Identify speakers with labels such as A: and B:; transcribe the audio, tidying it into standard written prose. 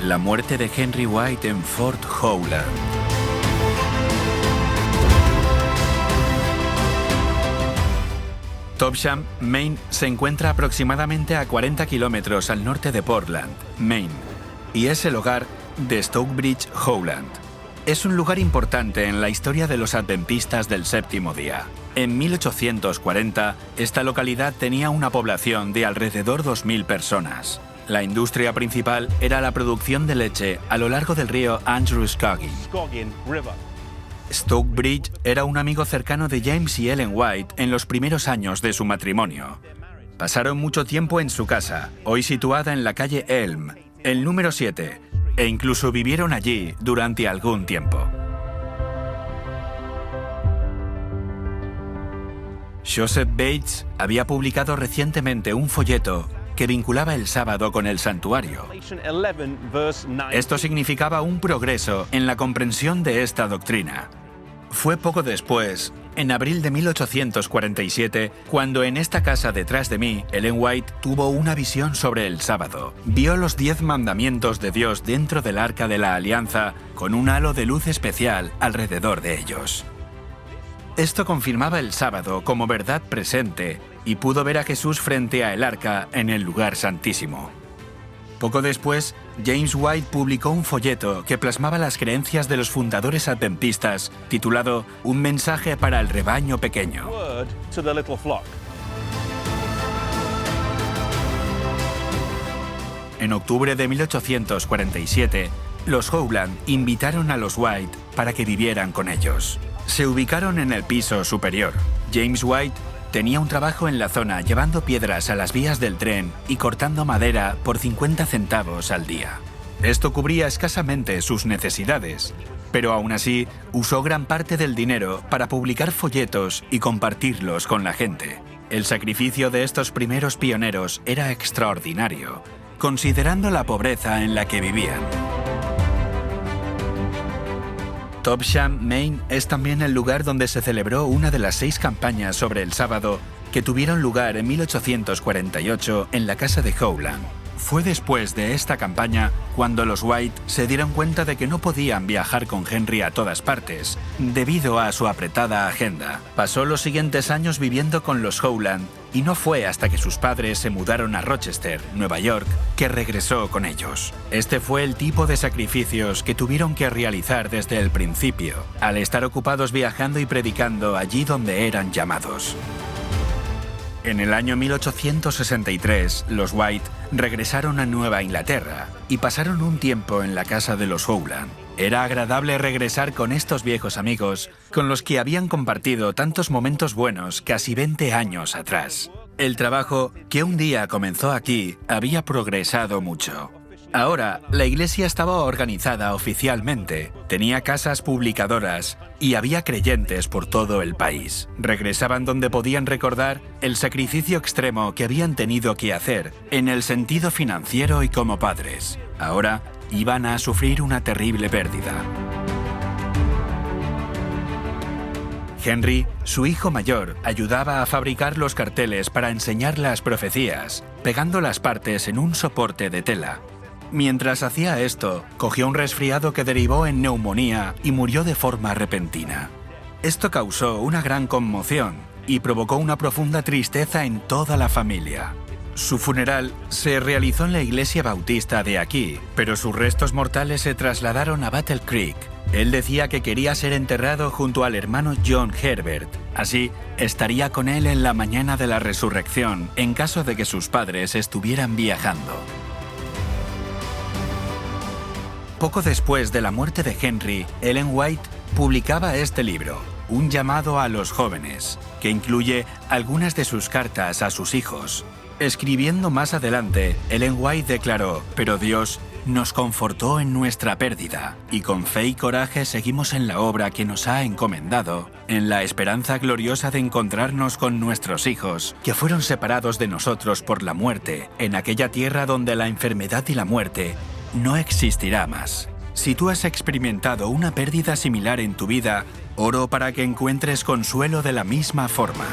A: La muerte de Henry White en Fort Howland. Topsham, Maine, se encuentra aproximadamente a 40 kilómetros al norte de Portland, Maine, y es el hogar de Stockbridge Howland. Es un lugar importante en la historia de los adventistas del séptimo día. En 1840, esta localidad tenía una población de alrededor 2.000 personas. La industria principal era la producción de leche a lo largo del río Androscoggin. Stockbridge era un amigo cercano de James y Ellen White en los primeros años de su matrimonio. Pasaron mucho tiempo en su casa, hoy situada en la calle Elm, el número 7, e incluso vivieron allí durante algún tiempo. Joseph Bates había publicado recientemente un folleto que vinculaba el sábado con el santuario. Esto significaba un progreso en la comprensión de esta doctrina. Fue poco después, en abril de 1847, cuando en esta casa detrás de mí, Ellen White tuvo una visión sobre el sábado. Vio los 10 mandamientos de Dios dentro del Arca de la Alianza, con un halo de luz especial alrededor de ellos. Esto confirmaba el sábado como verdad presente y pudo ver a Jesús frente a el arca en el lugar santísimo. Poco después, James White publicó un folleto que plasmaba las creencias de los fundadores adventistas, titulado Un mensaje para el rebaño pequeño. En octubre de 1847, los Howland invitaron a los White para que vivieran con ellos. Se ubicaron en el piso superior. James White tenía un trabajo en la zona llevando piedras a las vías del tren y cortando madera por 50 centavos al día. Esto cubría escasamente sus necesidades, pero aún así usó gran parte del dinero para publicar folletos y compartirlos con la gente. El sacrificio de estos primeros pioneros era extraordinario, considerando la pobreza en la que vivían. Topsham, Maine, es también el lugar donde se celebró una de las 6 campañas sobre el sábado que tuvieron lugar en 1848 en la casa de Howland. Fue después de esta campaña cuando los White se dieron cuenta de que no podían viajar con Henry a todas partes, debido a su apretada agenda. Pasó los siguientes años viviendo con los Howland y no fue hasta que sus padres se mudaron a Rochester, Nueva York, que regresó con ellos. Este fue el tipo de sacrificios que tuvieron que realizar desde el principio, al estar ocupados viajando y predicando allí donde eran llamados. En el año 1863, los White regresaron a Nueva Inglaterra y pasaron un tiempo en la casa de los Howland. Era agradable regresar con estos viejos amigos con los que habían compartido tantos momentos buenos casi 20 años atrás. El trabajo, que un día comenzó aquí, había progresado mucho. Ahora, la iglesia estaba organizada oficialmente, tenía casas publicadoras y había creyentes por todo el país. Regresaban donde podían recordar el sacrificio extremo que habían tenido que hacer en el sentido financiero y como padres. Ahora iban a sufrir una terrible pérdida. Henry, su hijo mayor, ayudaba a fabricar los carteles para enseñar las profecías, pegando las partes en un soporte de tela. Mientras hacía esto, cogió un resfriado que derivó en neumonía y murió de forma repentina. Esto causó una gran conmoción y provocó una profunda tristeza en toda la familia. Su funeral se realizó en la iglesia bautista de aquí, pero sus restos mortales se trasladaron a Battle Creek. Él decía que quería ser enterrado junto al hermano John Herbert. Así, estaría con él en la mañana de la resurrección, en caso de que sus padres estuvieran viajando. Poco después de la muerte de Henry, Ellen White publicaba este libro, Un llamado a los jóvenes, que incluye algunas de sus cartas a sus hijos. Escribiendo más adelante, Ellen White declaró: «Pero Dios nos confortó en nuestra pérdida, y con fe y coraje seguimos en la obra que nos ha encomendado, en la esperanza gloriosa de encontrarnos con nuestros hijos, que fueron separados de nosotros por la muerte, en aquella tierra donde la enfermedad y la muerte no existirá más». Si tú has experimentado una pérdida similar en tu vida, oro para que encuentres consuelo de la misma forma.